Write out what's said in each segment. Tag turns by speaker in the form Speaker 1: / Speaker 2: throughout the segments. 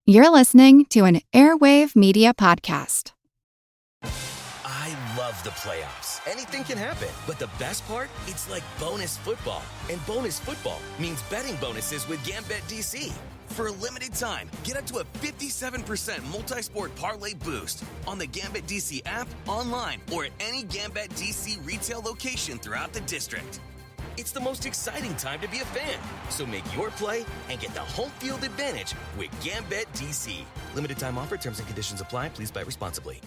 Speaker 1: You're listening to an Airwave Media podcast.
Speaker 2: I love the playoffs. Anything can happen. But the best part? It's like bonus football. And bonus football means betting bonuses with Gambit DC. For a limited time, get up to a 57% multi-sport parlay boost on the Gambit DC app, online, or at any Gambit DC retail location throughout the district. It's the most exciting time to be a fan. So make your play and get the home field advantage with Gambit DC. Limited time offer. Terms and conditions apply. Please bet responsibly.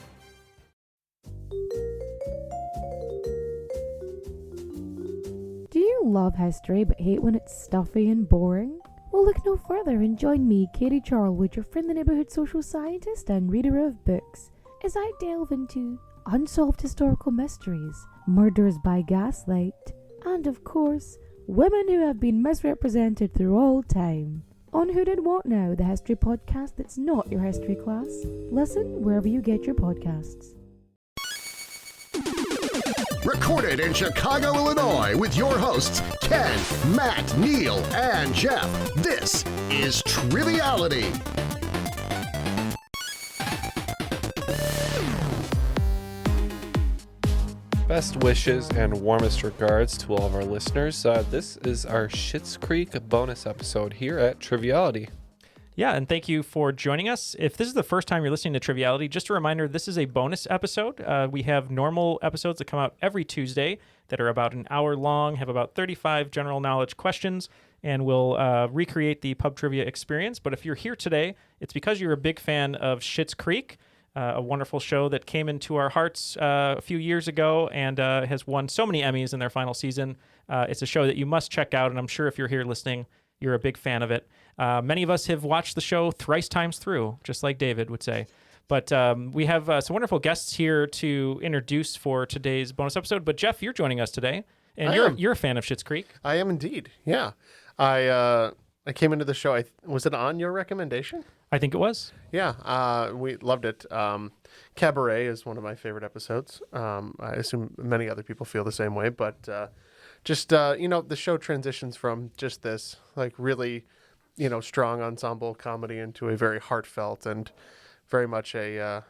Speaker 3: Do you love history but hate when it's stuffy and boring? Well, look no further and join me, Katie Charlwood, your friendly neighbourhood social scientist and reader of books, as I delve into unsolved historical mysteries, murders by gaslight, and of course, women who have been misrepresented through all time. On Who Did What Now, the history podcast that's not your history class. Listen wherever you get your podcasts.
Speaker 4: Recorded in Chicago, Illinois, with your hosts, Ken, Matt, Neil, and Jeff. This is Triviality.
Speaker 5: Best wishes and warmest regards to all of our listeners. This is our Schitt's Creek bonus episode here at Triviality.
Speaker 6: Yeah, and thank you for joining us. If this is the first time you're listening to Triviality, just a reminder, this is a bonus episode. We have normal episodes that come out every Tuesday that are about an hour long, have about 35 general knowledge questions, and we'll recreate the pub trivia experience. But if you're here today, it's because you're a big fan of Schitt's Creek, a wonderful show that came into our hearts a few years ago and has won so many Emmys in their final season. It's a show that you must check out, and I'm sure if you're here listening, you're a big fan of it. Many of us have watched the show thrice times through, just like David would say. But we have some wonderful guests here to introduce for today's bonus episode. But Jeff, you're joining us today, and you're a fan of Schitt's Creek.
Speaker 7: I am indeed. Yeah, I came into the show. Was it on your recommendation?
Speaker 6: I think it was.
Speaker 7: Yeah, we loved it. Cabaret is one of my favorite episodes. I assume many other people feel the same way, but just the show transitions from just this like really, strong ensemble comedy into a very heartfelt and very much a,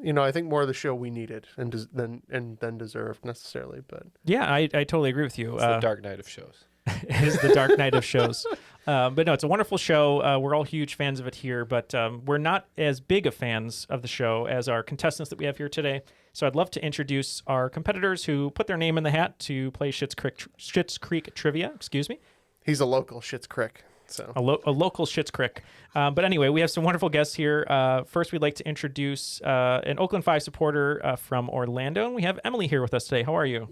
Speaker 7: I think more of the show we needed than deserved necessarily. But
Speaker 6: yeah, I totally agree with you.
Speaker 5: It's the dark night of shows.
Speaker 6: It is the dark night of shows. But no, it's a wonderful show. We're all huge fans of it here, but we're not as big of fans of the show as our contestants that we have here today. So I'd love to introduce our competitors who put their name in the hat to play Schitt's Creek trivia. Excuse me.
Speaker 7: He's a local Schitt's Creek. So
Speaker 6: a local Schitt's Creek. But anyway, we have some wonderful guests here. First, we'd like to introduce an Oakland 5 supporter from Orlando. And we have Emily here with us today. How are you?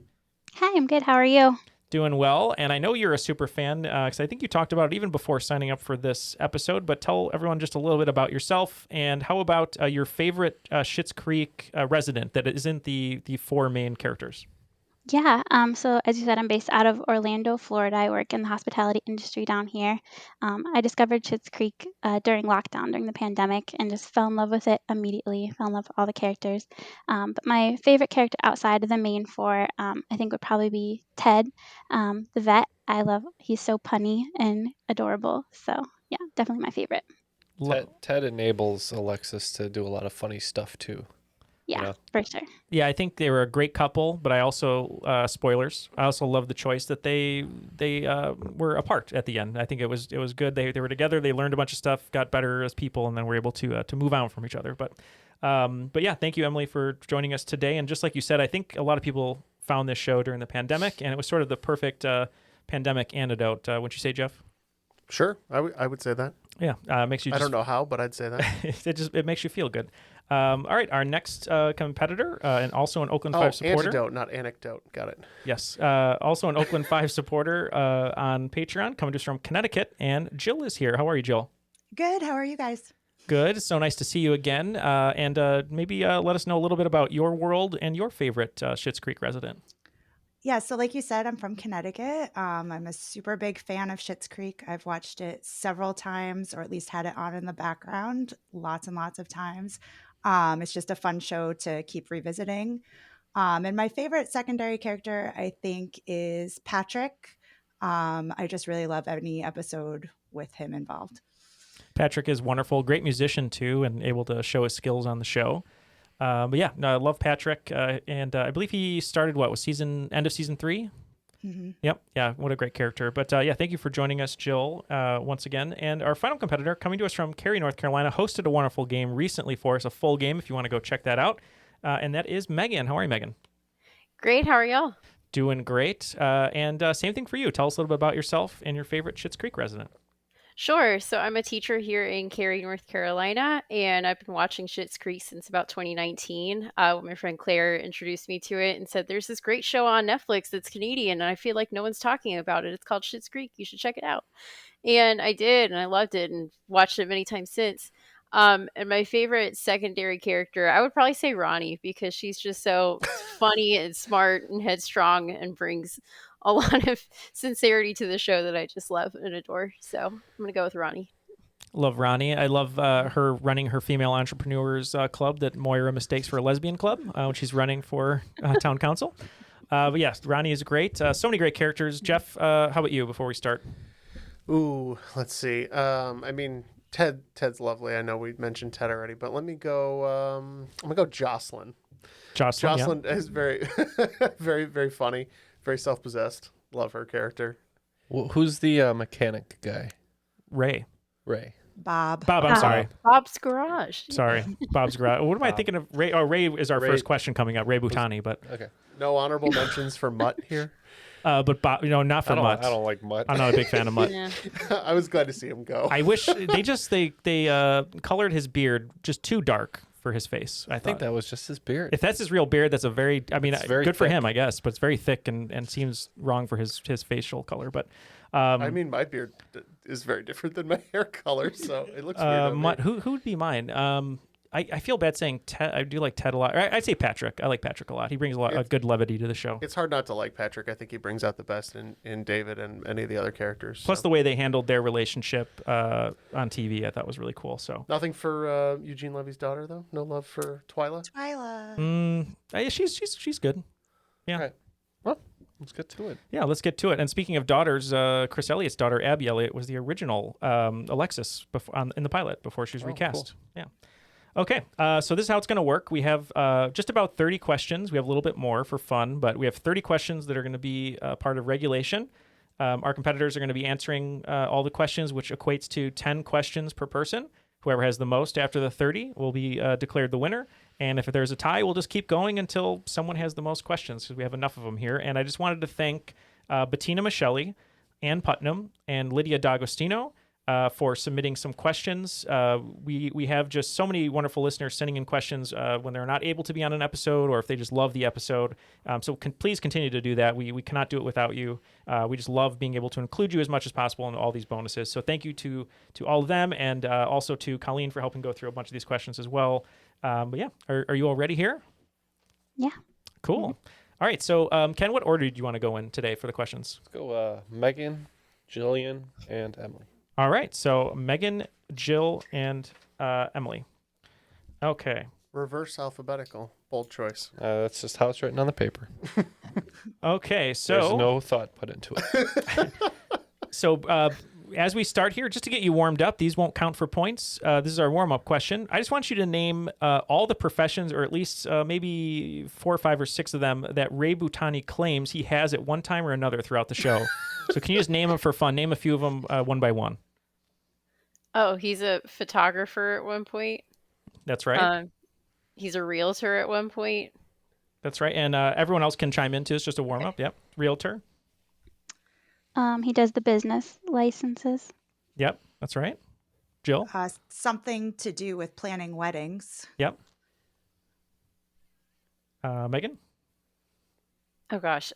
Speaker 8: Hi, I'm good. How are you?
Speaker 6: Doing well, and I know you're a super fan because I think you talked about it even before signing up for this episode, but tell everyone just a little bit about yourself, and how about your favorite Schitt's Creek resident that isn't the four main characters?
Speaker 8: Yeah, so as you said, I'm based out of Orlando, Florida. I work in the hospitality industry down here. I discovered Schitt's Creek during lockdown, during the pandemic, and just fell in love with it immediately, fell in love with all the characters. But my favorite character outside of the main four, I think would probably be Ted, the vet. He's so punny and adorable. So yeah, definitely my favorite.
Speaker 5: Ted enables Alexis to do a lot of funny stuff too.
Speaker 8: Yeah, for sure.
Speaker 6: Yeah, I think they were a great couple, but I also spoilers. I also love the choice that they were apart at the end. I think it was good. They were together. They learned a bunch of stuff, got better as people, and then were able to move on from each other. But yeah, thank you, Emily, for joining us today. And just like you said, I think a lot of people found this show during the pandemic, and it was sort of the perfect pandemic antidote. Wouldn't you say, Jeff?
Speaker 7: Sure, I would say that.
Speaker 6: Yeah, makes you.
Speaker 7: I don't know how, but I'd say that.
Speaker 6: it makes you feel good. All right, our next competitor, and also an Oakland 5 supporter.
Speaker 7: Antidote, not anecdote. Got it.
Speaker 6: Yes, also an Oakland 5 supporter on Patreon, coming to us from Connecticut, and Gill is here. How are you, Gill?
Speaker 9: Good. How are you guys?
Speaker 6: Good. So nice to see you again. And maybe let us know a little bit about your world and your favorite Schitt's Creek resident.
Speaker 9: Yeah, so like you said, I'm from Connecticut. I'm a super big fan of Schitt's Creek. I've watched it several times, or at least had it on in the background lots and lots of times. It's just a fun show to keep revisiting. And my favorite secondary character, I think, is Patrick. I just really love any episode with him involved.
Speaker 6: Patrick is wonderful, great musician too, and able to show his skills on the show. But yeah, no, I love Patrick, and I believe he started end of season 3.
Speaker 9: Mm-hmm.
Speaker 6: Yep, yeah, what a great character. But yeah, thank you for joining us, Jill, once again. And our final competitor, coming to us from Cary, North Carolina, hosted a wonderful game recently for us, a full game. If you want to go check that out, and that is Megan. How are you, Megan?
Speaker 10: Great. How are y'all?
Speaker 6: Doing great. And same thing for you. Tell us a little bit about yourself and your favorite Schitt's Creek resident.
Speaker 10: Sure. So I'm a teacher here in Cary, North Carolina, and I've been watching Schitt's Creek since about 2019. When my friend Claire introduced me to it and said, "There's this great show on Netflix that's Canadian, and I feel like no one's talking about it. It's called Schitt's Creek. You should check it out." And I did, and I loved it, and watched it many times since. And my favorite secondary character, I would probably say Ronnie, because she's just so funny and smart and headstrong and brings a lot of sincerity to the show that I just love and adore. So I'm going to go with Ronnie.
Speaker 6: Love Ronnie. I love her running her female entrepreneurs club that Moira mistakes for a lesbian club when she's running for town council. But yes, Ronnie is great. So many great characters. Jeff, how about you before we start?
Speaker 7: Ooh, let's see. I mean, Ted's lovely. I know we mentioned Ted already, but let me go. I'm gonna go Jocelyn. Jocelyn is very, very, very funny. Very self-possessed. Love her character.
Speaker 5: Well, who's the mechanic guy?
Speaker 6: Ray.
Speaker 9: Bob.
Speaker 6: I'm sorry.
Speaker 10: Bob's Garage.
Speaker 6: Sorry, Bob's Garage. What am I thinking of? Ray. Oh, Ray is our first question coming up. Ray Butani, but
Speaker 5: Okay.
Speaker 7: No honorable mentions for Mutt here.
Speaker 6: but Bob, not for Mutt.
Speaker 5: I don't like Mutt.
Speaker 6: I'm not a big fan of Mutt.
Speaker 10: Yeah.
Speaker 7: I was glad to see him go.
Speaker 6: I wish they colored his beard just too dark for his face.
Speaker 5: I think that was just his beard.
Speaker 6: If that's his real beard, that's a very,
Speaker 5: It's very
Speaker 6: good for
Speaker 5: thick.
Speaker 6: him, I guess, but it's very thick and seems wrong for his facial color. But
Speaker 7: I mean, my beard is very different than my hair color, so it looks weird on me.
Speaker 6: who would be mine? I feel bad saying Ted. I do like Ted a lot. I'd say Patrick. I like Patrick a lot. He brings a good levity to the show.
Speaker 7: It's hard not to like Patrick. I think he brings out the best in David and any of the other characters.
Speaker 6: Plus the way they handled their relationship on TV, I thought was really cool. So
Speaker 7: Nothing for Eugene Levy's daughter, though? No love for Twyla?
Speaker 6: she's good. Yeah.
Speaker 7: All right.
Speaker 5: Well, let's get to it.
Speaker 6: Yeah, let's get to it. And speaking of daughters, Chris Elliott's daughter, Abby Elliott, was the original Alexis in the pilot before she was recast.
Speaker 5: Cool.
Speaker 6: Yeah. Okay, so this is how it's going to work. We have just about 30 questions. We have a little bit more for fun, but we have 30 questions that are going to be part of regulation. Our competitors are going to be answering all the questions, which equates to 10 questions per person. Whoever has the most after the 30 will be declared the winner. And if there's a tie, we'll just keep going until someone has the most questions, because we have enough of them here. And I just wanted to thank Bettina Michelli, Ann Putnam, and Lydia D'Agostino for submitting some questions. We have just so many wonderful listeners sending in questions when they're not able to be on an episode, or if they just love the episode. So please continue to do that. We cannot do it without you. We just love being able to include you as much as possible in all these bonuses. So thank you to all of them, and also to Colleen for helping go through a bunch of these questions as well. But yeah, are you all ready here?
Speaker 8: Yeah.
Speaker 6: Cool. All right. So Ken, what order do you want to go in today for the questions?
Speaker 5: Let's go Megan, Jillian, and Emily.
Speaker 6: All right, so Megan, Jill, and Emily. Okay.
Speaker 7: Reverse alphabetical. Bold choice.
Speaker 5: That's just how it's written on the paper.
Speaker 6: Okay, so
Speaker 5: There's no thought put into it.
Speaker 6: So as we start here, just to get you warmed up, these won't count for points. This is our warm-up question. I just want you to name all the professions, or at least maybe 4 or 5 or 6 of them, that Ray Butani claims he has at one time or another throughout the show. So can you just name them for fun? Name a few of them one by one.
Speaker 10: Oh, he's a photographer at one point.
Speaker 6: That's right.
Speaker 10: He's a realtor at one point.
Speaker 6: That's right. And everyone else can chime in too. It's just a warm-up. Yep. Realtor.
Speaker 8: He does the business licenses.
Speaker 6: Yep. That's right. Jill.
Speaker 9: Something to do with planning weddings.
Speaker 6: Yep. Megan.
Speaker 10: Oh gosh.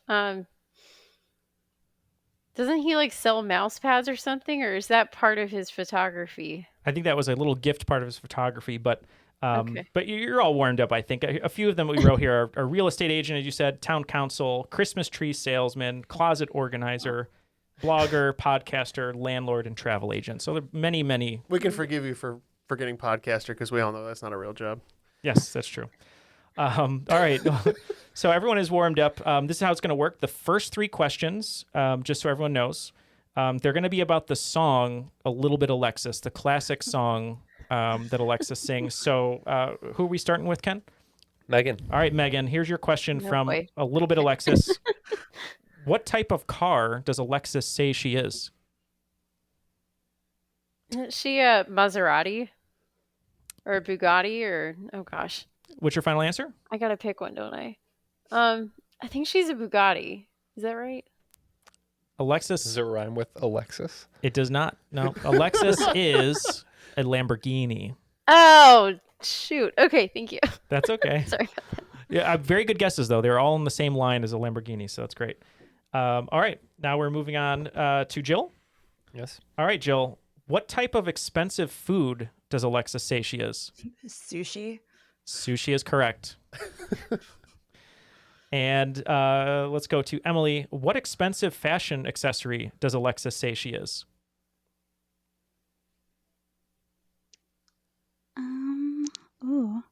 Speaker 10: Doesn't he like sell mouse pads or something, or is that part of his photography?
Speaker 6: I think that was a little gift part of his photography, but
Speaker 10: Okay.
Speaker 6: but you're all warmed up, I think. A few of them we wrote here are real estate agent, as you said, town council, Christmas tree salesman, closet organizer, blogger, podcaster, landlord, and travel agent. So there are many, many.
Speaker 7: We can forgive you for forgetting podcaster, because we all know that's not a real job.
Speaker 6: Yes, that's true. All right. So everyone is warmed up. This is how it's going to work. The first 3 questions, just so everyone knows, They're going to be about the song A Little Bit Alexis, the classic song that Alexis sings. So who are we starting with, Ken?
Speaker 5: Megan.
Speaker 6: All right, Megan, here's your question
Speaker 10: Oh,
Speaker 6: from
Speaker 10: boy.
Speaker 6: A Little Bit Alexis. What type of car does Alexis say she is?
Speaker 10: Isn't she a Maserati? Or a Bugatti? Or, oh gosh.
Speaker 6: What's your final answer?
Speaker 10: I gotta pick one, don't I? I think she's a Bugatti. Is that right?
Speaker 6: Alexis.
Speaker 5: Does it rhyme with Alexis?
Speaker 6: It does not. No. Alexis is a Lamborghini.
Speaker 10: Oh, shoot. Okay, thank you.
Speaker 6: That's okay.
Speaker 10: Sorry.
Speaker 6: Yeah, very good guesses, though. They're all in the same line as a Lamborghini, so that's great. All right, now we're moving on to Gill.
Speaker 5: Yes.
Speaker 6: All right, Jill. What type of expensive food does Alexis say she is?
Speaker 9: Sushi.
Speaker 6: Sushi is correct. And let's go to Emily. What expensive fashion accessory does Alexis say she is?
Speaker 8: Ooh,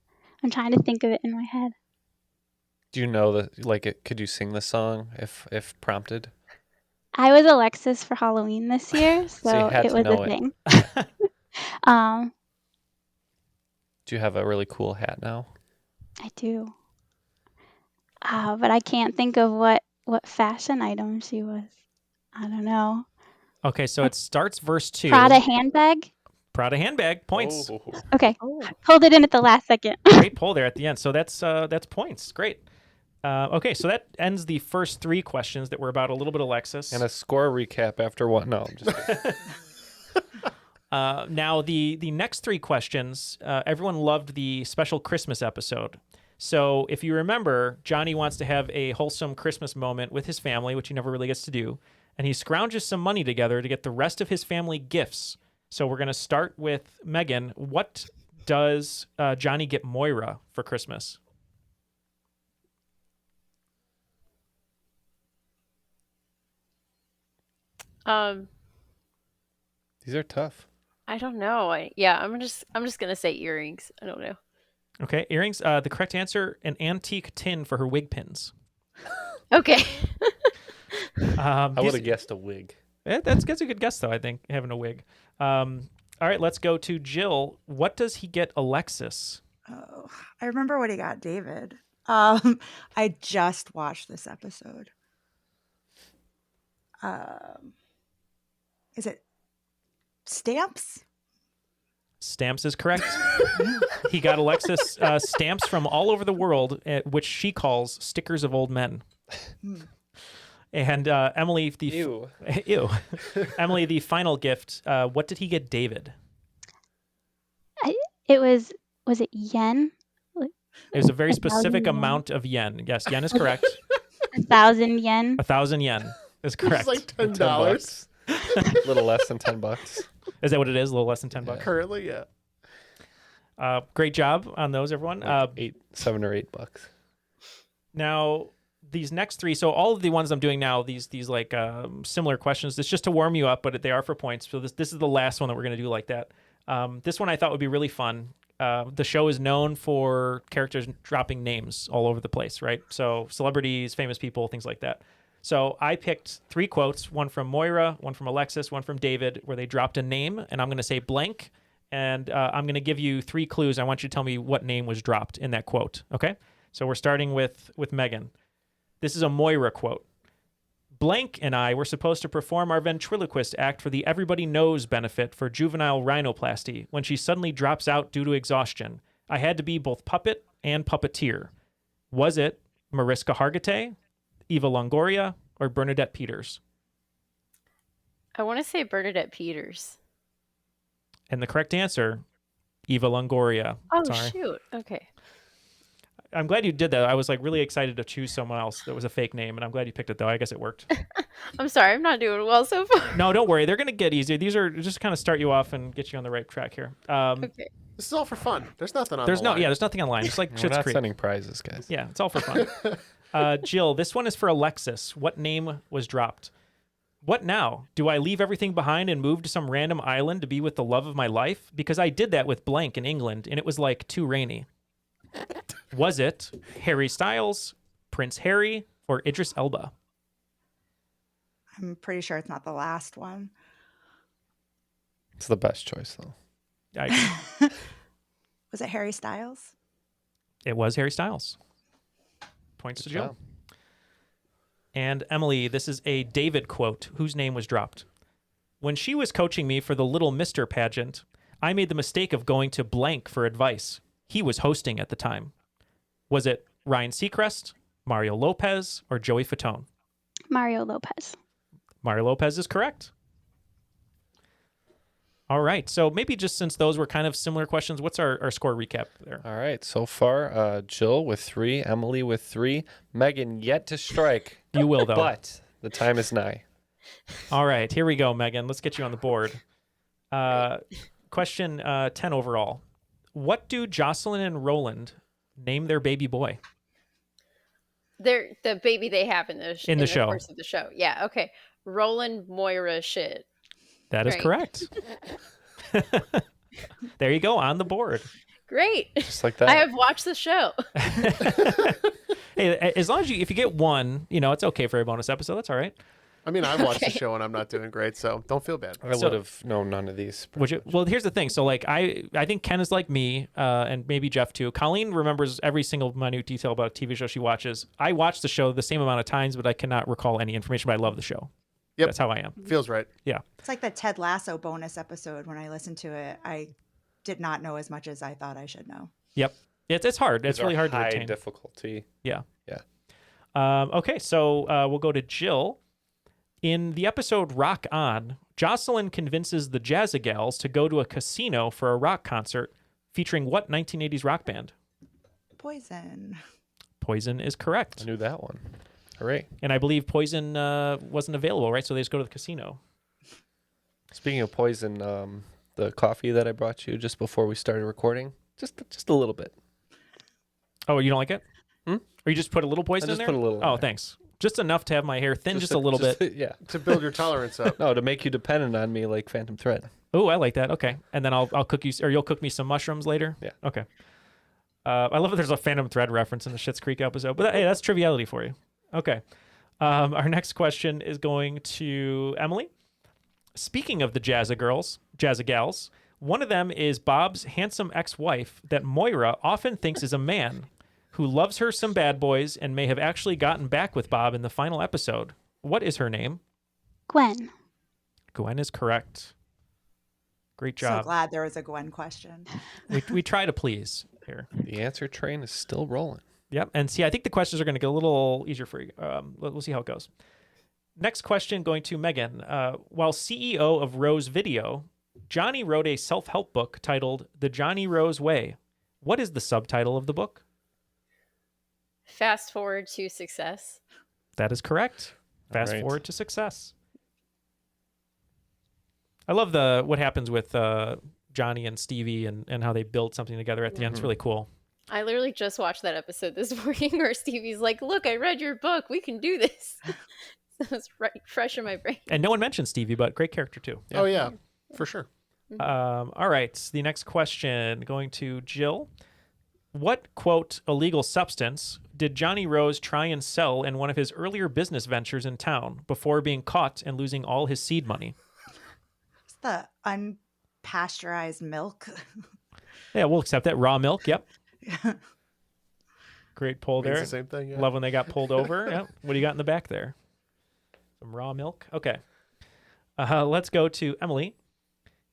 Speaker 8: I'm trying to think of it in my head.
Speaker 5: Do you know that? Like, could you sing the song if prompted?
Speaker 8: I was Alexis for Halloween this year,
Speaker 5: So you
Speaker 8: so
Speaker 5: had
Speaker 8: it
Speaker 5: to
Speaker 8: was
Speaker 5: know
Speaker 8: a
Speaker 5: it.
Speaker 8: thing.
Speaker 5: Do you have a really cool hat now?
Speaker 8: I do. But I can't think of what fashion item she was. I don't know.
Speaker 6: Okay, so it starts verse 2.
Speaker 8: Prada handbag?
Speaker 6: Prada handbag. Points.
Speaker 5: Oh.
Speaker 8: Okay. Pulled it in at the last second.
Speaker 6: Great pull there at the end. So that's points. Great. Okay, so that ends the first 3 questions that were about A Little Bit Alexis.
Speaker 5: And a score recap after one. No, I'm just kidding.
Speaker 6: Now, the next 3 questions, everyone loved the special Christmas episode. So if you remember, Johnny wants to have a wholesome Christmas moment with his family, which he never really gets to do. And he scrounges some money together to get the rest of his family gifts. So we're going to start with Megan. What does Johnny get Moira for Christmas?
Speaker 5: These are tough.
Speaker 10: I don't know. I'm just gonna say earrings. I don't know.
Speaker 6: Okay, earrings. The correct answer, an antique tin for her wig pins.
Speaker 10: Okay.
Speaker 5: I would have guessed a wig.
Speaker 6: That's a good guess, though, I think, having a wig. All right, let's go to Jill. What does he get Alexis?
Speaker 9: Oh, I remember what he got David. I just watched this episode. Is it stamps?
Speaker 6: Stamps is correct. He got Alexis stamps from all over the world, which she calls stickers of old men. And Emily,
Speaker 5: Ew.
Speaker 6: Ew. Emily, the final gift. What did he get David?
Speaker 8: It was it yen?
Speaker 6: It was a very
Speaker 8: 1,000
Speaker 6: yen.
Speaker 8: yen.
Speaker 6: Amount of yen. Yes, yen is correct.
Speaker 8: 1,000 yen.
Speaker 6: 1,000 yen is correct.
Speaker 7: It's like $10.
Speaker 5: A little less than $10.
Speaker 6: Is that what it is? A little less than $10?
Speaker 7: Currently, yeah.
Speaker 6: Great job on those, everyone.
Speaker 5: Like $7 or $8.
Speaker 6: Now, these next 3, so all of the ones I'm doing now, these like similar questions, it's just to warm you up, but they are for points. So this is the last one that we're going to do like that. This one I thought would be really fun. The show is known for characters dropping names all over the place, right? So celebrities, famous people, things like that. So I picked 3 quotes, one from Moira, one from Alexis, one from David, where they dropped a name, and I'm going to say blank, and I'm going to give you 3 clues. I want you to tell me what name was dropped in that quote, okay? So we're starting with Megan. This is a Moira quote. Blank and I were supposed to perform our ventriloquist act for the Everybody Knows benefit for juvenile rhinoplasty when she suddenly drops out due to exhaustion. I had to be both puppet and puppeteer. Was it Mariska Hargitay, Eva Longoria, or Bernadette Peters?
Speaker 10: I want to say Bernadette Peters.
Speaker 6: And the correct answer, Eva Longoria.
Speaker 10: Oh,
Speaker 6: Sorry.
Speaker 10: shoot. Okay.
Speaker 6: I'm glad you did that. I was like really excited to choose someone else that was a fake name, and I'm glad you picked it, though. I guess it worked.
Speaker 10: I'm sorry. I'm not doing well so far.
Speaker 6: No, don't worry. They're going to get easier. These are just kind of start you off and get you on the right track here.
Speaker 10: Okay.
Speaker 7: This is all for fun. There's nothing on
Speaker 6: There's
Speaker 7: the line.
Speaker 6: there's nothing online. It's like
Speaker 5: We're
Speaker 6: Schitt's
Speaker 5: not
Speaker 6: Creek.
Speaker 5: sending prizes, guys.
Speaker 6: Yeah, it's all for fun. Jill, this one is for Alexis. What name was dropped? What now? Do I leave everything behind and move to some random island to be with the love of my life? Because I did that with blank in England, and it was like too rainy. Was it Harry Styles, Prince Harry, or Idris Elba?
Speaker 9: I'm pretty sure it's not the last one.
Speaker 5: It's the best choice, though.
Speaker 6: I agree.
Speaker 9: Was it Harry Styles?
Speaker 6: It was Harry Styles. Points
Speaker 5: Good
Speaker 6: to Jill.
Speaker 5: job.
Speaker 6: And Emily, this is a David quote whose name was dropped. When she was coaching me for the Little Mister pageant, I made the mistake of going to blank for advice. He was hosting at the time. Was it Ryan Seacrest, Mario Lopez, or Joey Fatone?
Speaker 8: Mario Lopez.
Speaker 6: Mario Lopez is correct. All right. So maybe just since those were kind of similar questions, what's our score recap there?
Speaker 5: All right. So far, Jill with 3, Emily with 3, Megan yet to strike.
Speaker 6: You will, though.
Speaker 5: But the time is nigh.
Speaker 6: All right. Here we go, Megan. Let's get you on the board. Question 10 overall. What do Jocelyn and Roland name their baby boy?
Speaker 10: They're the baby they have in the
Speaker 6: show.
Speaker 10: course of the show. Yeah. Okay. Roland Moira Schitt.
Speaker 6: That is
Speaker 10: Right.
Speaker 6: correct. There you go, on the board.
Speaker 10: Great.
Speaker 5: Just like that.
Speaker 10: I have watched the show.
Speaker 6: Hey, as long as if you get one, it's okay for a bonus episode. That's all right.
Speaker 7: I mean, I've watched the show and I'm not doing great, so don't feel bad.
Speaker 5: I would have known none of these.
Speaker 6: Well, here's the thing. So, like, I think Ken is like me, and maybe Jeff too. Colleen remembers every single minute detail about a TV show she watches. I watch the show the same amount of times, but I cannot recall any information. But I love the show.
Speaker 7: Yep.
Speaker 6: That's how I am.
Speaker 7: Feels right.
Speaker 6: Yeah.
Speaker 9: It's like the Ted Lasso bonus episode. When I listened to it, I did not know as much as I thought I should know.
Speaker 6: Yep. It's hard. It's
Speaker 5: These are
Speaker 6: really hard to
Speaker 5: high
Speaker 6: retain.
Speaker 5: difficulty.
Speaker 6: Yeah.
Speaker 5: Yeah.
Speaker 6: Okay, so we'll go to Jill. In the episode Rock On, Jocelyn convinces the Jazzagals to go to a casino for a rock concert featuring what 1980s rock band?
Speaker 9: Poison.
Speaker 6: Poison is correct.
Speaker 5: I knew that one. Hooray.
Speaker 6: And I believe Poison wasn't available, right? So they just go to the casino.
Speaker 5: Speaking of poison, the coffee that I brought you just before we started recording, just a little bit.
Speaker 6: Oh, you don't like it? Or you just put a little poison
Speaker 5: I
Speaker 6: in
Speaker 5: just
Speaker 6: there?
Speaker 5: put a little in
Speaker 6: Oh,
Speaker 5: there.
Speaker 6: thanks. Just enough to have my hair thin, just a little bit.
Speaker 5: Yeah.
Speaker 7: To build your tolerance up.
Speaker 5: No, to make you dependent on me like Phantom Thread.
Speaker 6: Oh, I like that. Okay. And then I'll cook you, or you'll cook me some mushrooms later?
Speaker 5: Yeah.
Speaker 6: Okay. I love that there's a Phantom Thread reference in the Schitt's Creek episode, but hey, that's triviality for you. Okay. Our next question is going to Emily. Speaking of the Jazzagals, one of them is Bob's handsome ex-wife that Moira often thinks is a man who loves her some bad boys and may have actually gotten back with Bob in the final episode. What is her name?
Speaker 8: Gwen.
Speaker 6: Gwen is correct. Great job.
Speaker 9: So glad there was a Gwen question.
Speaker 6: We try to please here.
Speaker 5: The answer train is still rolling.
Speaker 6: Yep. And see, I think the questions are going to get a little easier for you. We'll see how it goes. Next question going to Megan. While CEO of Rose Video, Johnny wrote a self-help book titled The Johnny Rose Way. What is the subtitle of the book?
Speaker 10: Fast forward to success.
Speaker 6: That is correct. Fast
Speaker 5: All right.
Speaker 6: forward to success. I love what happens with Johnny and Stevie and how they build something together at the end. It's really cool.
Speaker 10: I literally just watched that episode this morning where Stevie's like, look, I read your book. We can do this. It's right, fresh in my brain.
Speaker 6: And no one mentioned Stevie, but great character too.
Speaker 5: Yeah.
Speaker 7: Oh, yeah, for sure.
Speaker 6: All right. The next question going to Jill. What, quote, illegal substance did Johnny Rose try and sell in one of his earlier business ventures in town before being caught and losing all his seed money?
Speaker 9: It's the unpasteurized milk.
Speaker 6: Yeah, we'll accept that. Raw milk. Yep. Great pull
Speaker 7: Means
Speaker 6: there.
Speaker 7: the same thing. Yeah.
Speaker 6: Love when they got pulled over. Yep. What do you got in the back there? Some raw milk. Okay. Let's go to Emily.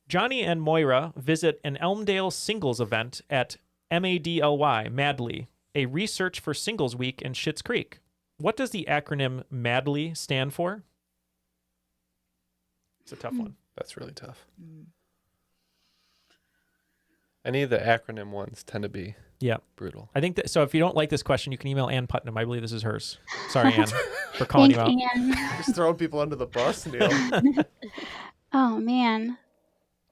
Speaker 6: Johnny and Moira visit an Elmdale singles event at Madly, a research for singles week in Schitt's Creek. What does the acronym Madly stand for? It's a tough one.
Speaker 5: That's really tough. Any of the acronym ones tend to be
Speaker 6: Yeah.
Speaker 5: brutal.
Speaker 6: I think that, so if you don't like this question, you can email Ann Putnam. I believe this is hers. Sorry, Ann, for calling
Speaker 8: Thanks,
Speaker 6: you out.
Speaker 8: Anne.
Speaker 7: Just throwing people under the bus, Neil.
Speaker 8: Oh, man.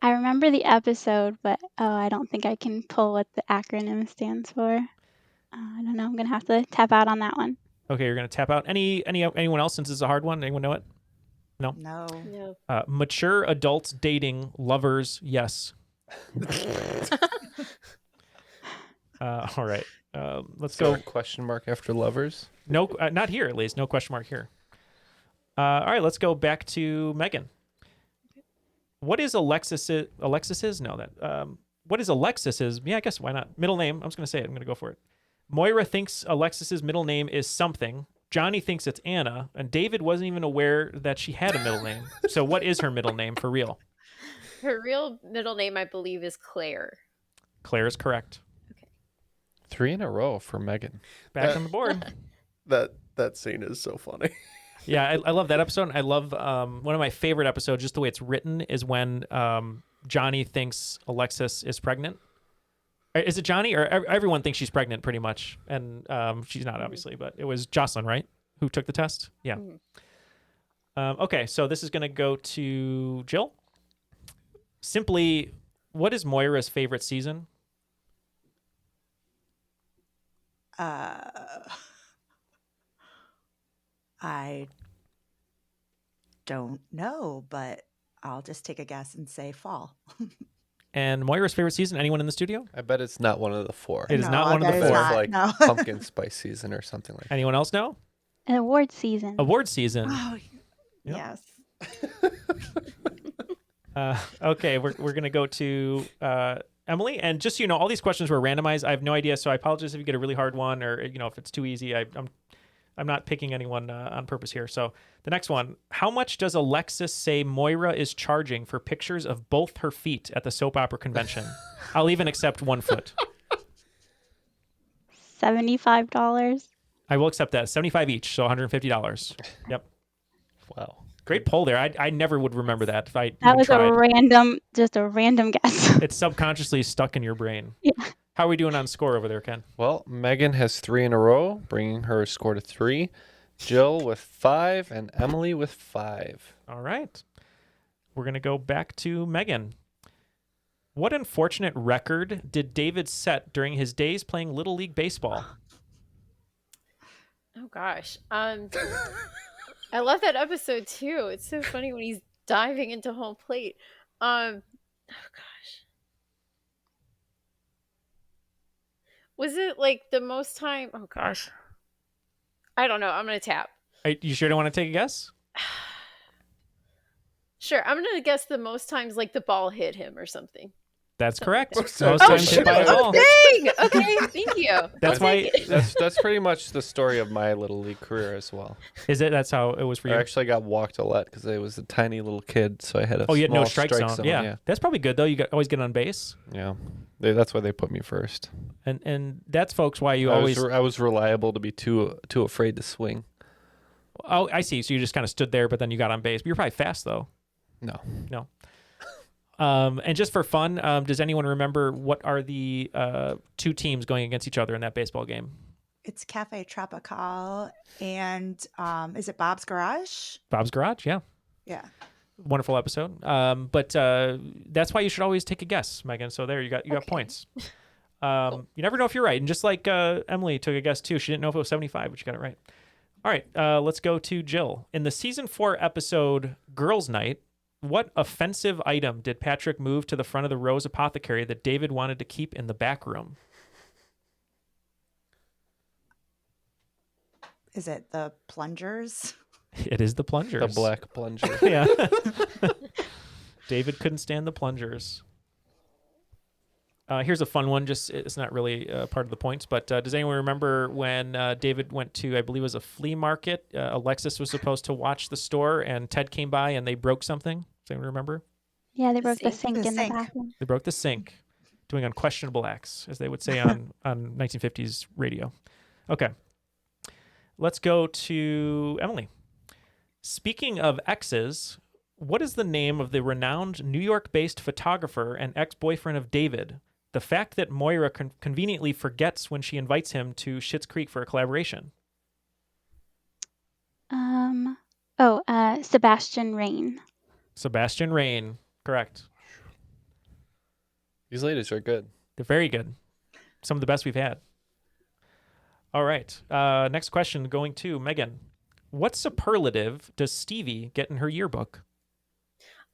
Speaker 8: I remember the episode, but I don't think I can pull what the acronym stands for. I don't know. I'm going to have to tap out on that one.
Speaker 6: Okay, you're going to tap out. Anyone else, since it's a hard one? Anyone know it? No?
Speaker 9: No.
Speaker 10: No.
Speaker 6: Mature adults dating lovers, yes. All right. Let's
Speaker 5: So
Speaker 6: go.
Speaker 5: question mark after lovers.
Speaker 6: No, not here at least. No question mark here. All right, let's go back to Megan. What is Alexis's? No, that. What is Alexis's? Yeah, I guess why not? Middle name. I'm just gonna say it. I'm gonna go for it. Moira thinks Alexis's middle name is something. Johnny thinks it's Anna, and David wasn't even aware that she had a middle name. So, what is her middle name for real?
Speaker 10: Her real middle name, I believe, is Claire.
Speaker 6: Claire is correct.
Speaker 5: 3 in a row for Megan.
Speaker 6: Back on the board.
Speaker 7: That scene is so funny.
Speaker 6: Yeah, I love that episode. I love one of my favorite episodes, just the way it's written, is when Johnny thinks Alexis is pregnant. Is it Johnny? Or everyone thinks she's pregnant pretty much. And she's not, obviously. But it was Jocelyn, right? Who took the test? Yeah. Okay, so this is going to go to Gill. Simply, what is Moira's favorite season?
Speaker 9: I don't know, but I'll just take a guess and say fall.
Speaker 6: And Moira's favorite season? Anyone in the studio?
Speaker 5: I bet it's not one of the 4.
Speaker 6: It is not one of the 4.
Speaker 9: not,
Speaker 5: Like
Speaker 9: no.
Speaker 5: pumpkin spice season or something like that.
Speaker 6: Anyone else know?
Speaker 8: An award season.
Speaker 6: Award season.
Speaker 9: Oh,
Speaker 6: Yep.
Speaker 9: yes.
Speaker 6: Okay, we're going to go to Emily. And just so you know, all these questions were randomized. I have no idea, so I apologize if you get a really hard one or if it's too easy. I'm not picking anyone on purpose here. So the next one, how much does Alexis say Moira is charging for pictures of both her feet at the soap opera convention? I'll even accept 1 foot.
Speaker 8: $75.
Speaker 6: I will accept that. 75 each, so $150. Yep.
Speaker 5: Wow.
Speaker 6: Great poll there. I never would remember that if I
Speaker 8: That
Speaker 6: even
Speaker 8: was
Speaker 6: tried.
Speaker 8: just a random guess.
Speaker 6: It's subconsciously stuck in your brain.
Speaker 8: Yeah.
Speaker 6: How are we doing on score over there, Ken?
Speaker 5: Well, Megan has 3 in a row, bringing her score to 3. Jill with 5 and Emily with 5.
Speaker 6: All right. We're going to go back to Megan. What unfortunate record did David set during his days playing Little League Baseball?
Speaker 10: Oh gosh. I love that episode too. It's so funny when he's diving into home plate. Oh gosh. Was it like the most time? Oh gosh. I don't know. I'm going to tap.
Speaker 6: You sure don't want to take a guess?
Speaker 10: Sure. I'm going to guess the most times like the ball hit him or something.
Speaker 6: That's correct.
Speaker 7: Most
Speaker 6: Most
Speaker 7: times
Speaker 6: times hit by a ball.
Speaker 10: Dang! Okay, thank you.
Speaker 6: That's why.
Speaker 5: That's pretty much the story of my Little League career as well.
Speaker 6: Is it? That's how it was for you?
Speaker 5: I actually got walked a lot because I was a tiny little kid, so I had a
Speaker 6: Oh, you had no
Speaker 5: small
Speaker 6: strike zone. Yeah. That's probably good though. You always get on base.
Speaker 5: Yeah. That's why they put me first.
Speaker 6: And that's, folks, why you
Speaker 5: I
Speaker 6: always.
Speaker 5: I was reliable to be too afraid to swing.
Speaker 6: Oh, I see. So you just kind of stood there, but then you got on base. But you're probably fast though.
Speaker 5: No.
Speaker 6: And just for fun, does anyone remember what are the 2 teams going against each other in that baseball game?
Speaker 9: It's Cafe Tropical and is it Bob's Garage?
Speaker 6: Bob's Garage, yeah.
Speaker 9: Yeah.
Speaker 6: Wonderful episode. But that's why you should always take a guess, Megan. So there, you got points. You never know if you're right. And just like Emily took a guess too, she didn't know if it was 75, but you got it right. All right, let's go to Jill. In the season 4 episode Girls' Night, what offensive item did Patrick move to the front of the Rose Apothecary that David wanted to keep in the back room?
Speaker 9: Is it the plungers?
Speaker 6: It is the plungers.
Speaker 5: The black plunger.
Speaker 6: Yeah. David couldn't stand the plungers. Here's a fun one. Just it's not really part of the points, but does anyone remember when David went to, I believe it was a flea market? Alexis was supposed to watch the store, and Ted came by and they broke something. Does anyone remember?
Speaker 8: Yeah, they broke the
Speaker 9: sink.
Speaker 8: sink
Speaker 9: The
Speaker 8: in the
Speaker 9: sink.
Speaker 8: bathroom.
Speaker 6: They broke the sink, doing unquestionable acts, as they would say on 1950s radio. Okay. Let's go to Emily. Speaking of exes, what is the name of the renowned New York-based photographer and ex-boyfriend of David? The fact that Moira conveniently forgets when she invites him to Schitt's Creek for a collaboration.
Speaker 8: Sebastian Rain.
Speaker 6: Sebastian Rain. Correct.
Speaker 5: These ladies are good.
Speaker 6: They're very good. Some of the best we've had. All right. Next question going to Megan. What superlative does Stevie get in her yearbook?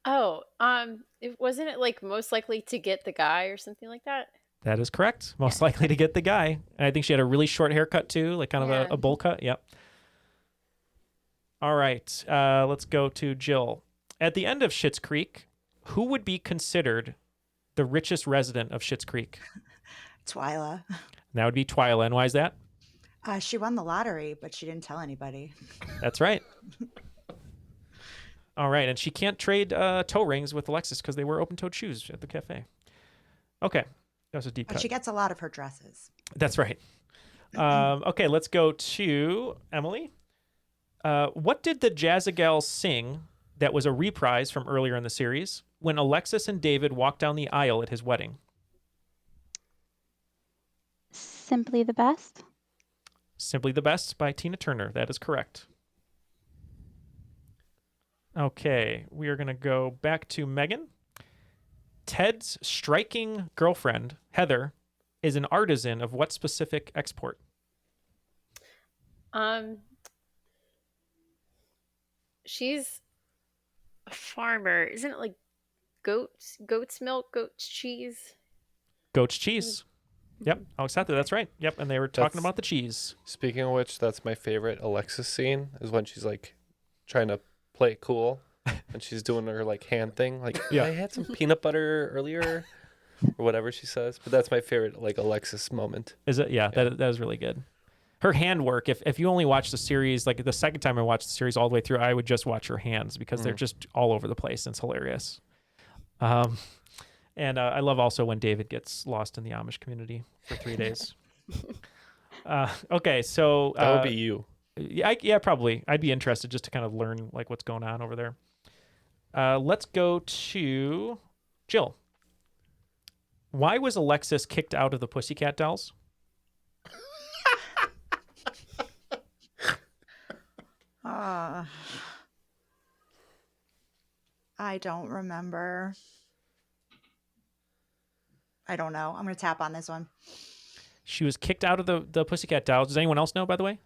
Speaker 10: Wasn't it like most likely to get the guy or something like that?
Speaker 6: That is correct. Most likely to get the guy. And I think she had a really short haircut too, like kind of
Speaker 10: Yeah.
Speaker 6: a bowl cut. Yep. All right. Let's go to Gill. At the end of Schitt's Creek, who would be considered the richest resident of Schitt's Creek?
Speaker 9: Twyla.
Speaker 6: That would be Twyla. And why is that?
Speaker 9: She won the lottery, but she didn't tell anybody.
Speaker 6: That's right. All right. And she can't trade toe rings with Alexis because they wear open-toed shoes at the cafe. Okay. That was a deep
Speaker 9: But
Speaker 6: cut.
Speaker 9: she gets a lot of her dresses.
Speaker 6: That's right. Okay, let's go to Emily. What did the Jazzagal sing that was a reprise from earlier in the series when Alexis and David walked down the aisle at his wedding?
Speaker 8: Simply the Best.
Speaker 6: Simply the Best by Tina Turner. That is correct. Okay, we are going to go back to Megan. Ted's striking girlfriend, Heather, is an artisan of what specific export?
Speaker 10: She's a farmer. Isn't it like goat's milk, goat's cheese?
Speaker 6: Goat's cheese. Yep, I'll accept it. That's right. Yep, and they were talking about the cheese.
Speaker 5: Speaking of which, that's my favorite Alexis scene is when she's like trying to play it cool and she's doing her like hand thing. Like, I had some peanut butter earlier or whatever she says. But that's my favorite like Alexis moment.
Speaker 6: Is it? Yeah. That is really good. Her handwork, if you only watch the series, like the second time I watched the series all the way through, I would just watch her hands because they're just all over the place and it's hilarious. And I love also when David gets lost in the Amish community for 3 days. Okay, so
Speaker 5: that would be you.
Speaker 6: Yeah, probably. I'd be interested just to kind of learn like what's going on over there. Let's go to Jill. Why was Alexis kicked out of the Pussycat Dolls?
Speaker 9: I don't remember. I don't know. I'm going to tap on this one.
Speaker 6: She was kicked out of the Pussycat Dolls. Does anyone else know, by the way?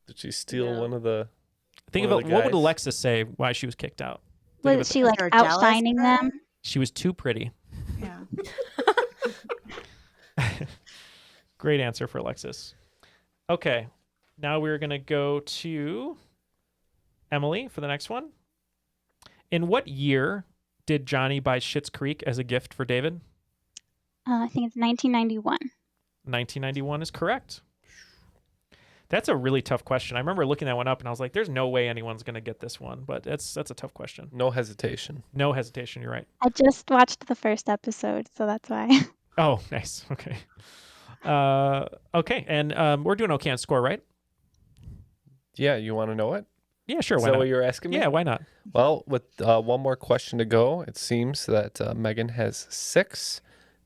Speaker 5: Did she steal one of the...
Speaker 6: Think of it. What would Alexis say why she was kicked out?
Speaker 8: Was she like outshining them?
Speaker 6: She was too pretty.
Speaker 9: Yeah.
Speaker 6: Great answer for Alexis. Okay. Now we're going to go to Emily for the next one. In what year did Johnny buy Schitt's Creek as a gift for David?
Speaker 8: I think it's 1991.
Speaker 6: 1991 is correct. That's a really tough question. I remember looking that one up and I was like, there's no way anyone's going to get this one, but that's a tough question.
Speaker 5: No hesitation.
Speaker 6: No hesitation, you're right.
Speaker 8: I just watched the first episode, so that's why.
Speaker 6: Oh, nice. Okay. Okay, and we're doing okay on score, right?
Speaker 5: Yeah, you want to know it?
Speaker 6: Yeah, sure.
Speaker 5: Is that what you're asking me?
Speaker 6: Yeah, why not?
Speaker 5: Well, with one more question to go, it seems that Megan has 6,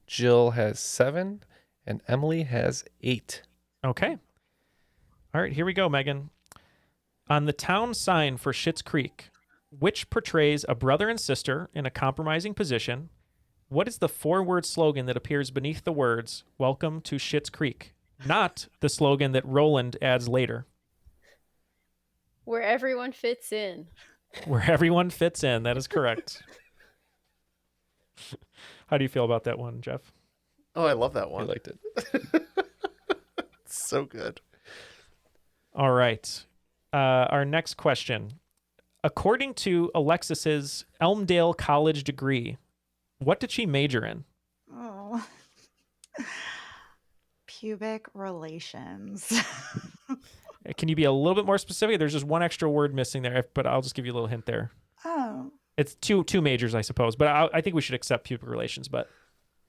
Speaker 5: Jill has 7, and Emily has 8.
Speaker 6: Okay. All right, here we go, Megan. On the town sign for Schitt's Creek, which portrays a brother and sister in a compromising position, what is the 4-word slogan that appears beneath the words, "Welcome to Schitt's Creek"? Not the slogan that Roland adds later.
Speaker 10: Where everyone fits in.
Speaker 6: Where everyone fits in. That is correct. How do you feel about that one, Jeff?
Speaker 7: Oh, I love that one.
Speaker 5: I liked it.
Speaker 7: It's so good.
Speaker 6: All right. Our next question. According to Alexis's Elmdale College degree, what did she major in?
Speaker 9: Oh. Pubic relations.
Speaker 6: Can you be a little bit more specific? There's just one extra word missing there, but I'll just give you a little hint there.
Speaker 9: Oh.
Speaker 6: It's two majors, I suppose, but I think we should accept pubic relations. But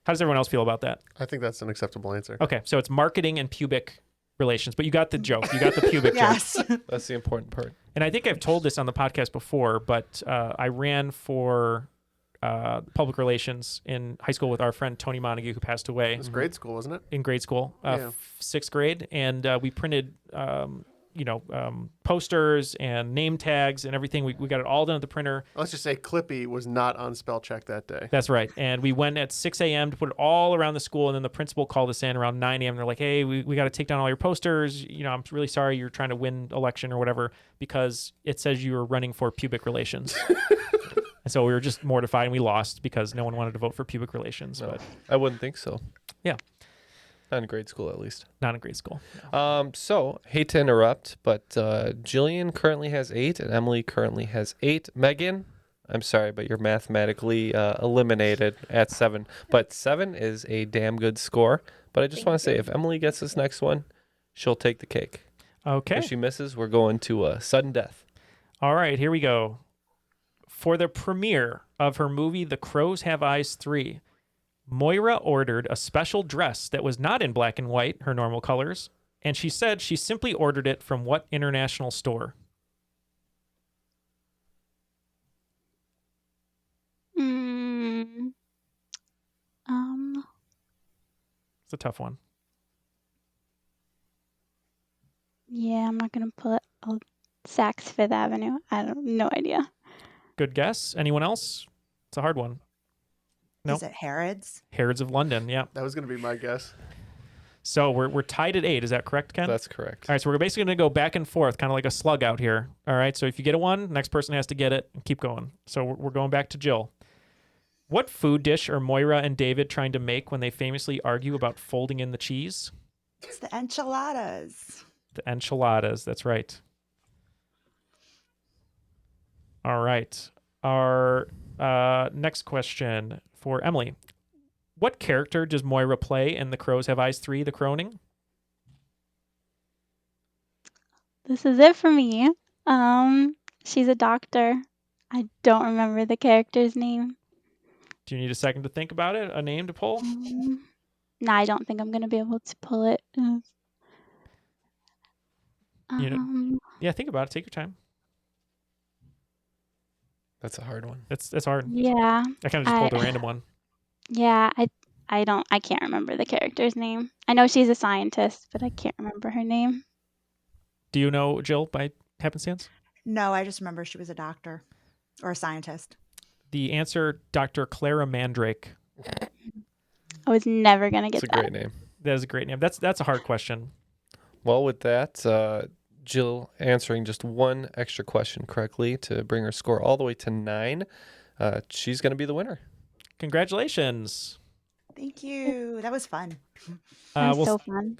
Speaker 6: how does everyone else feel about that?
Speaker 7: I think that's an acceptable answer.
Speaker 6: Okay, so it's marketing and pubic relations, but you got the joke. You got the pubic
Speaker 9: yes.
Speaker 6: joke.
Speaker 5: That's the important part.
Speaker 6: And I think I've told this on the podcast before, but I ran for public relations in high school with our friend Tony Montague, who passed away.
Speaker 7: It was grade school, wasn't it?
Speaker 6: In grade school,
Speaker 7: Yeah.
Speaker 6: 6th grade, and we printed, posters and name tags and everything. We got it all done at the printer.
Speaker 7: Let's just say Clippy was not on spell check that day.
Speaker 6: That's right. And we went at 6 a.m. to put it all around the school, and then the principal called us in around 9 a.m. They're like, "Hey, we got to take down all your posters. I'm really sorry you're trying to win election or whatever because it says you were running for pubic relations." And so we were just mortified, and we lost because no one wanted to vote for pubic relations.
Speaker 5: No,
Speaker 6: but
Speaker 5: I wouldn't think so.
Speaker 6: Yeah.
Speaker 5: Not in grade school, at least.
Speaker 6: Not in grade school.
Speaker 5: So, hate to interrupt, but Jillian currently has 8, and Emily currently has 8. Megan, I'm sorry, but you're mathematically eliminated at 7. But 7 is a damn good score. But I just want to say, if Emily gets this next one, she'll take the cake.
Speaker 6: Okay.
Speaker 5: If she misses, we're going to sudden death.
Speaker 6: All right, here we go. For the premiere of her movie The Crows Have Eyes 3, Moira ordered a special dress that was not in black and white, her normal colors, and she said she simply ordered it from what international store? It's a tough one.
Speaker 8: Yeah, I'm not gonna put Saks Fifth Avenue. No idea.
Speaker 6: Good guess. Anyone else? It's a hard one. No.
Speaker 9: Is it Harrods?
Speaker 6: Harrods of London, yeah.
Speaker 7: That was going to be my guess.
Speaker 6: So we're tied at 8. Is that correct, Ken?
Speaker 5: That's correct.
Speaker 6: All right, so we're basically going to go back and forth, kind of like a slug out here. All right, so if you get a 1, next person has to get it and keep going. So we're going back to Jill. What food dish are Moira and David trying to make when they famously argue about folding in the cheese?
Speaker 9: It's the enchiladas.
Speaker 6: The enchiladas, that's right. All right. Our next question for Emily. What character does Moira play in The Crows Have Eyes 3, The Croning?
Speaker 8: This is it for me. She's a doctor. I don't remember the character's name.
Speaker 6: Do you need a second to think about it? A name to pull?
Speaker 8: No, I don't think I'm going to be able to pull it.
Speaker 6: Yeah, think about it. Take your time.
Speaker 5: That's a hard one.
Speaker 6: That's hard.
Speaker 8: Yeah.
Speaker 6: I kind of just pulled a random one.
Speaker 8: Yeah, I can't remember the character's name. I know she's a scientist, but I can't remember her name.
Speaker 6: Do you know Jill by happenstance?
Speaker 9: No, I just remember she was a doctor or a scientist.
Speaker 6: The answer, Dr. Clara Mandrake.
Speaker 8: I was never going to get that.
Speaker 5: That's a great name.
Speaker 6: That is a great name. That's a hard question.
Speaker 5: Well, with that, Jill answering just one extra question correctly to bring her score all the way to 9. She's going to be the winner.
Speaker 6: Congratulations.
Speaker 9: Thank you. That was fun.
Speaker 8: That was so fun.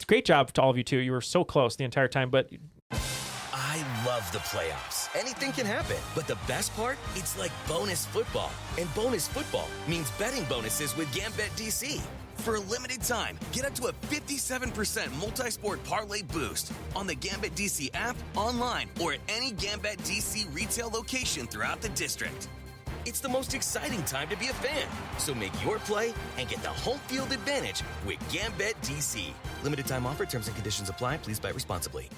Speaker 6: Great job to all of you, too. You were so close the entire time, but...
Speaker 2: I love the playoffs. Anything can happen. But the best part? It's like bonus football. And bonus football means betting bonuses with Gambit DC. For a limited time, get up to a 57% multi-sport parlay boost on the Gambit DC app, online, or at any Gambit DC retail location throughout the district. It's the most exciting time to be a fan. So make your play and get the home field advantage with Gambit DC. Limited time offer. Terms and conditions apply. Please bet responsibly.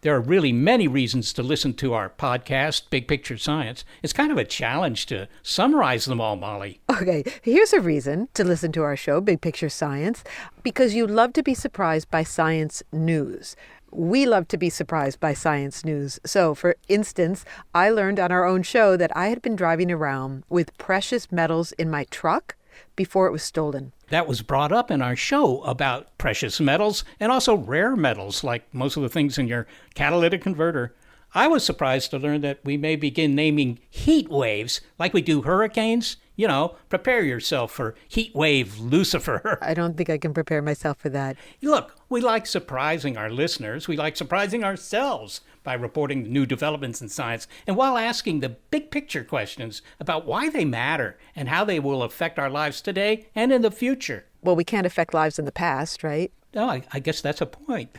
Speaker 11: There are really many reasons to listen to our podcast, Big Picture Science. It's kind of a challenge to summarize them all, Molly.
Speaker 12: Okay, here's a reason to listen to our show, Big Picture Science, because you love to be surprised by science news. We love to be surprised by science news. So, for instance, I learned on our own show that I had been driving around with precious metals in my truck before it was stolen.
Speaker 11: That was brought up in our show about precious metals and also rare metals, like most of the things in your catalytic converter. I was surprised to learn that we may begin naming heat waves like we do hurricanes. You know, prepare yourself for heat wave Lucifer.
Speaker 12: I don't think I can prepare myself for that.
Speaker 11: Look, we like surprising our listeners. We like surprising ourselves by reporting new developments in science and while asking the big picture questions about why they matter and how they will affect our lives today and in the future.
Speaker 12: Well, we can't affect lives in the past, right?
Speaker 11: Oh, I guess that's a point.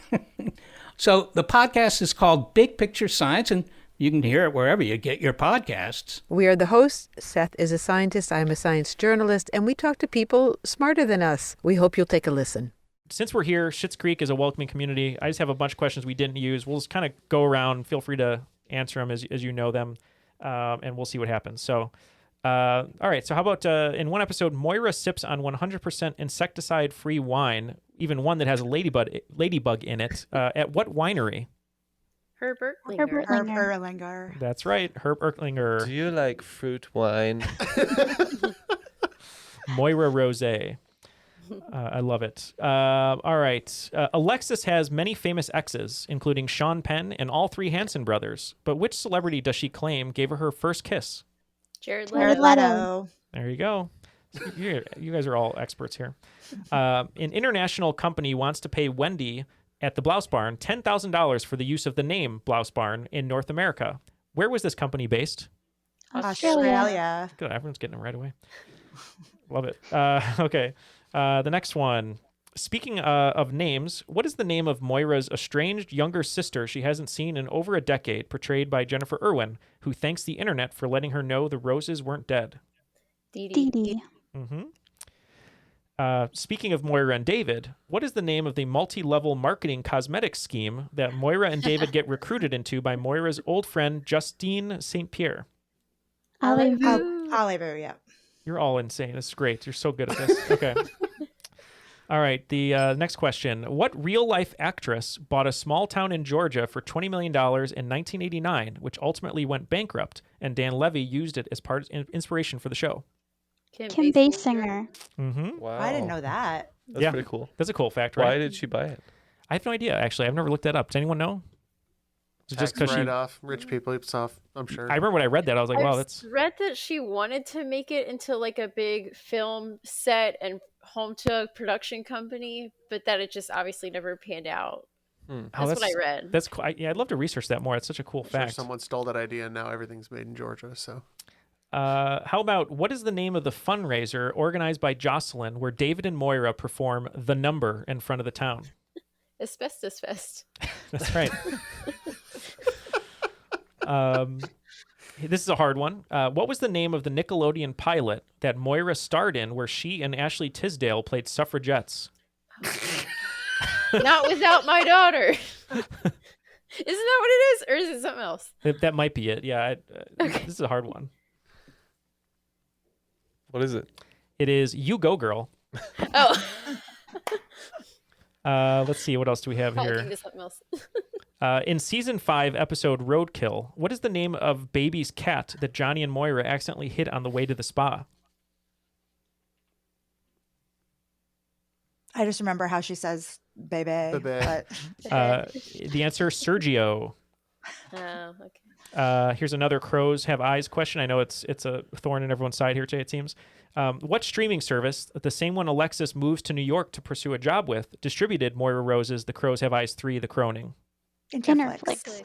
Speaker 11: So the podcast is called Big Picture Science, and you can hear it wherever you get your podcasts.
Speaker 12: We are the hosts. Seth is a scientist. I'm a science journalist, and we talk to people smarter than us. We hope you'll take a listen.
Speaker 6: Since we're here, Schitt's Creek is a welcoming community. I just have a bunch of questions we didn't use. We'll just kind of go around. Feel free to answer them as you know them, and we'll see what happens. So, all right. So how about in one episode, Moira sips on 100% insecticide-free wine, even one that has a ladybug in it, at what winery?
Speaker 10: Herb
Speaker 9: Herb Erlinger.
Speaker 6: That's right, Herb Erlinger.
Speaker 5: Do you like fruit wine?
Speaker 6: Moira Rosé. I love it. All right. Alexis has many famous exes, including Sean Penn and all 3 Hanson brothers. But which celebrity does she claim gave her first kiss?
Speaker 10: Jared
Speaker 9: Leto.
Speaker 6: There you go. You guys are all experts here. An international company wants to pay Wendy at the Blouse Barn $10,000 for the use of the name Blouse Barn in North America. Where was this company based?
Speaker 9: Australia.
Speaker 6: Good. Everyone's getting them right away. Love it. Okay. The next one. Speaking of names, what is the name of Moira's estranged younger sister she hasn't seen in over a decade, portrayed by Jennifer Irwin, who thanks the internet for letting her know the roses weren't dead?
Speaker 8: Dee Dee.
Speaker 6: Speaking of Moira and David, what is the name of the multi-level marketing cosmetics scheme that Moira and David get recruited into by Moira's old friend Justine St. Pierre?
Speaker 9: Oliver, yeah.
Speaker 6: You're all insane. This is great. You're so good at this. Okay. All right. The next question. What real-life actress bought a small town in Georgia for $20 million in 1989, which ultimately went bankrupt, and Dan Levy used it as part of inspiration for the show?
Speaker 8: Kim Basinger.
Speaker 5: Wow.
Speaker 9: I didn't know that.
Speaker 5: That's pretty cool.
Speaker 6: That's a cool fact, right?
Speaker 5: Why did she buy it?
Speaker 6: I have no idea, actually. I've never looked that up. Does anyone know?
Speaker 7: Just because write-off, rich people stuff, I'm sure.
Speaker 6: I remember when I read that, I was like, wow, that's...
Speaker 10: I read that she wanted to make it into like a big film set and home to a production company, but that it just obviously never panned out. That's what I read.
Speaker 6: That's cool. I'd love to research that more. It's such a cool fact.
Speaker 7: Sure someone stole that idea and now everything's made in Georgia, so...
Speaker 6: How about, what is the name of the fundraiser organized by Jocelyn where David and Moira perform The Number in front of the town?
Speaker 10: Asbestos Fest.
Speaker 6: That's right. This is a hard one. What was the name of the Nickelodeon pilot that Moira starred in where she and Ashley Tisdale played suffragettes?
Speaker 10: Not Without My Daughter. Isn't that what it is? Or is it something else?
Speaker 6: That might be it. Yeah. Okay. This is a hard one.
Speaker 5: What is it?
Speaker 6: It is You Go Girl.
Speaker 10: Oh.
Speaker 6: Let's see. What else do we have here?
Speaker 10: Into something else.
Speaker 6: In season 5, episode Roadkill, what is the name of Baby's cat that Johnny and Moira accidentally hit on the way to the spa?
Speaker 9: I just remember how she says "baby." But...
Speaker 6: the answer, Sergio.
Speaker 10: Oh, okay.
Speaker 6: Here's another crows have eyes question. I know it's a thorn in everyone's side here today, it seems. What streaming service, the same one Alexis moves to New York to pursue a job with, distributed Moira Rose's The Crows Have Eyes 3, The Croning?
Speaker 8: Interflix.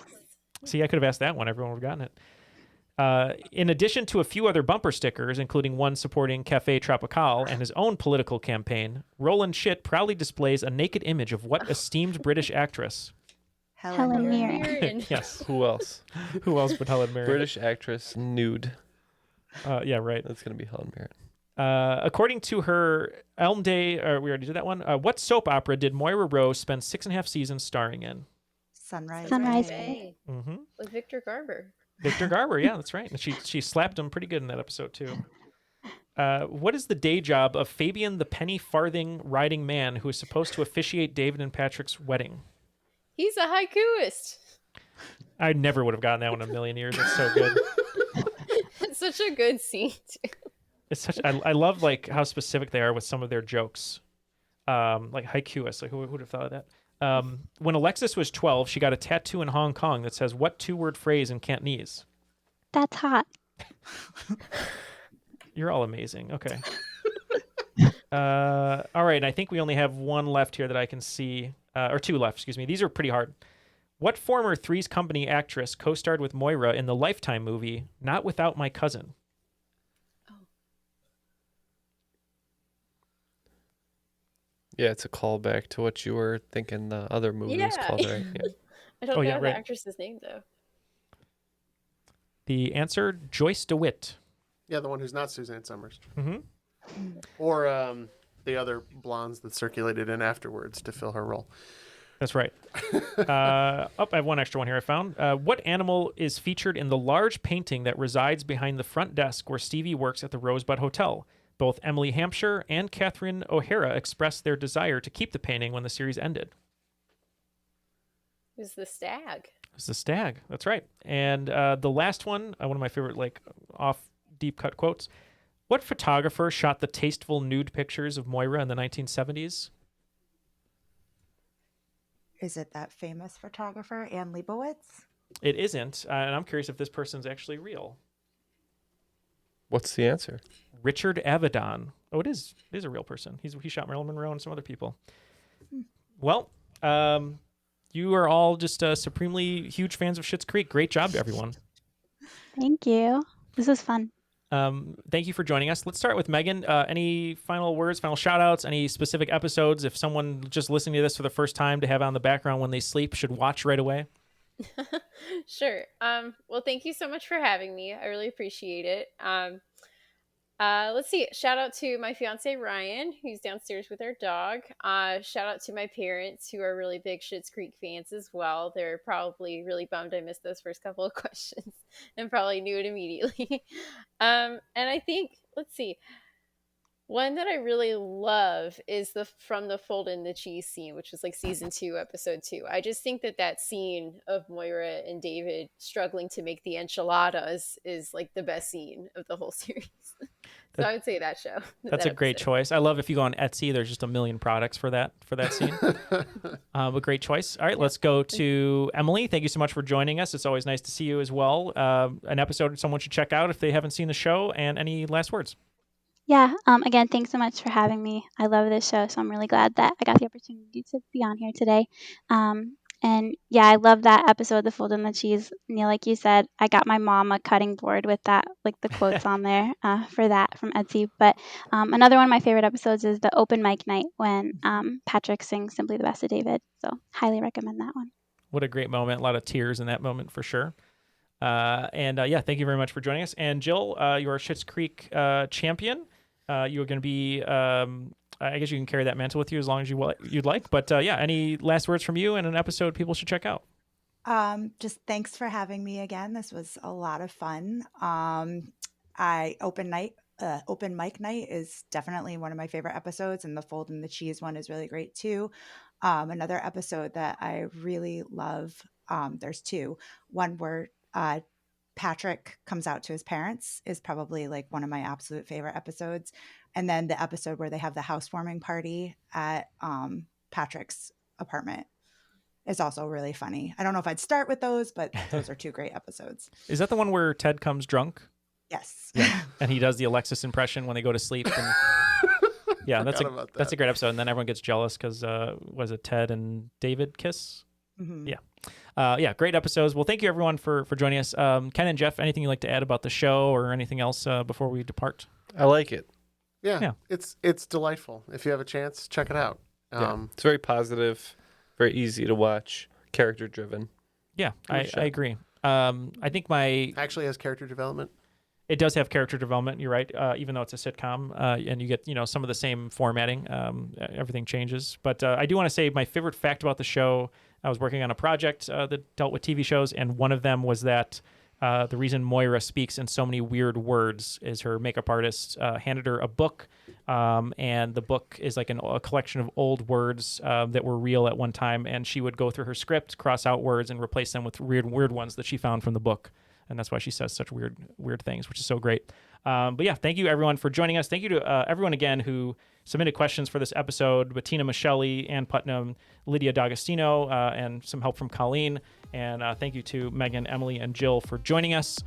Speaker 6: See, I could have asked that one. Everyone would have gotten it. In addition to a few other bumper stickers, including one supporting Café Tropical and his own political campaign, Roland Schitt proudly displays a naked image of what esteemed British actress?
Speaker 8: Helen Mirren.
Speaker 6: Yes.
Speaker 5: Who else?
Speaker 6: Who else but Helen Mirren?
Speaker 5: British actress nude.
Speaker 6: Yeah, right.
Speaker 5: That's going to be Helen Mirren.
Speaker 6: According to her Elm Day, we already did that one. What soap opera did Moira Rose spend 6.5 seasons starring in?
Speaker 9: Sunrise
Speaker 10: Bay. With Victor Garber.
Speaker 6: Victor Garber, yeah, that's right. And she slapped him pretty good in that episode too. What is the day job of Fabian the penny farthing riding man who is supposed to officiate David and Patrick's wedding?
Speaker 10: He's a haikuist.
Speaker 6: I never would have gotten that one in a million years. It's so good.
Speaker 10: It's such a good scene too.
Speaker 6: It's such. I love like how specific they are with some of their jokes. Like haikuist. Like who would have thought of that? When Alexis was 12, she got a tattoo in Hong Kong that says, "What 2-word phrase in Cantonese?"
Speaker 8: That's hot.
Speaker 6: You're all amazing. Okay. All right. I think we only have one left here that I can see, or two left. Excuse me. These are pretty hard. What former Three's Company actress co-starred with Moira in the Lifetime movie Not Without My Cousin?
Speaker 5: Yeah, it's a callback to what you were thinking the other movie was called, right? Yeah.
Speaker 10: I don't know the actress's name, though.
Speaker 6: The answer, Joyce DeWitt.
Speaker 7: Yeah, the one who's not Suzanne Summers.
Speaker 6: Mm-hmm.
Speaker 7: Or the other blondes that circulated in afterwards to fill her role.
Speaker 6: That's right. I have one extra one here I found. What animal is featured in the large painting that resides behind the front desk where Stevie works at the Rosebud Hotel? Both Emily Hampshire and Catherine O'Hara expressed their desire to keep the painting when the series ended.
Speaker 10: It was the stag.
Speaker 6: It's the stag. That's right. And the last one, one of my favorite, like, off deep cut quotes. What photographer shot the tasteful nude pictures of Moira in the 1970s?
Speaker 9: Is it that famous photographer, Anne Leibovitz?
Speaker 6: It isn't. And I'm curious if this person's actually real.
Speaker 5: What's the answer?
Speaker 6: Richard Avedon. Oh, it is a real person. He shot Marilyn Monroe and some other people. Well, you are all just supremely huge fans of Schitt's Creek. Great job to everyone.
Speaker 8: Thank you. This was fun.
Speaker 6: Thank you for joining us. Let's start with Megan. Any final words, final shout outs, any specific episodes? If someone just listening to this for the first time to have on the background when they sleep should watch right away.
Speaker 10: Sure. Well, thank you so much for having me. I really appreciate it. Let's see. Shout out to my fiance, Ryan, who's downstairs with our dog. Shout out to my parents, who are really big Schitt's Creek fans as well. They're probably really bummed I missed those first couple of questions and probably knew it immediately. And I think, let's see. One that I really love is from the fold in the cheese scene, which was like season 2, episode 2. I just think that scene of Moira and David struggling to make the enchiladas is like the best scene of the whole series. So I would say that show.
Speaker 6: That's a great choice. I love if you go on Etsy, there's just a million products for that scene. But great choice. All right, let's go to Emily. Thank you so much for joining us. It's always nice to see you as well. An episode someone should check out if they haven't seen the show. And any last words?
Speaker 8: Yeah. Again, thanks so much for having me. I love this show, so I'm really glad that I got the opportunity to be on here today. And yeah, I love that episode, The Fold in the Cheese. Neil, like you said, I got my mom a cutting board with that, like the quotes on there for that from Etsy. But another one of my favorite episodes is the open mic night when Patrick sings Simply the Best of David. So highly recommend that one.
Speaker 6: What a great moment. A lot of tears in that moment for sure. Yeah, thank you very much for joining us. And Gill, you are Schitt's Creek champion. You're going to be, I guess you can carry that mantle with you as long as you'd like. But yeah, any last words from you and an episode people should check out?
Speaker 9: Just thanks for having me again. This was a lot of fun. Open mic night is definitely one of my favorite episodes, and the fold in the cheese one is really great too. Another episode that I really love, there's 2. One where Patrick comes out to his parents is probably like one of my absolute favorite episodes. And then the episode where they have the housewarming party at Patrick's apartment is also really funny. I don't know if I'd start with those, but those are 2 great episodes.
Speaker 6: Is that the one where Ted comes drunk?
Speaker 9: Yes.
Speaker 6: Yeah. And he does the Alexis impression when they go to sleep. And... yeah, that's a great episode. And then everyone gets jealous because was it Ted and David kiss?
Speaker 9: Mm-hmm.
Speaker 6: Yeah, great episodes. Well, thank you everyone for joining us. Ken and Jeff, anything you'd like to add about the show or anything else before we depart?
Speaker 5: I like it.
Speaker 7: Yeah. It's delightful. If you have a chance, check it out.
Speaker 5: It's very positive, very easy to watch, character driven.
Speaker 6: Yeah, I agree. I think
Speaker 7: actually has character development.
Speaker 6: It does have character development. You're right. Even though it's a sitcom, and you get some of the same formatting, everything changes. But I do want to say my favorite fact about the show. I was working on a project that dealt with TV shows, and one of them was that the reason Moira speaks in so many weird words is her makeup artist handed her a book, and the book is like a collection of old words that were real at one time, and she would go through her script, cross out words, and replace them with weird ones that she found from the book. And that's why she says such weird things, which is so great. But yeah, thank you everyone for joining us. Thank you to everyone again who submitted questions for this episode: Bettina Michelli, Ann Putnam, Lydia D'Agostino, and some help from Colleen. And thank you to Megan, Emily, and Gill for joining us.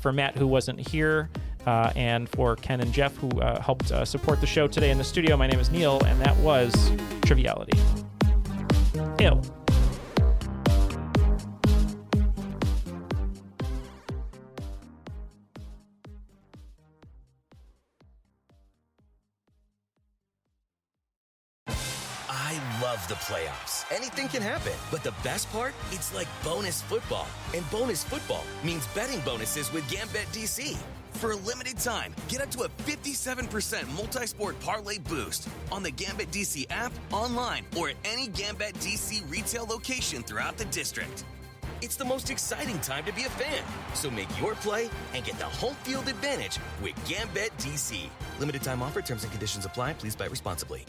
Speaker 6: For Matt, who wasn't here, and for Ken and Jeff, who helped support the show today in the studio. My name is Neil, and that was Triviality. Ew.
Speaker 2: Love the playoffs. Anything can happen. But the best part? It's like bonus football. And bonus football means betting bonuses with Gambit DC. For a limited time, get up to a 57% multi-sport parlay boost on the Gambit DC app, online, or at any Gambit DC retail location throughout the district. It's the most exciting time to be a fan. So make your play and get the home field advantage with Gambit DC. Limited time offer. Terms and conditions apply. Please bet responsibly.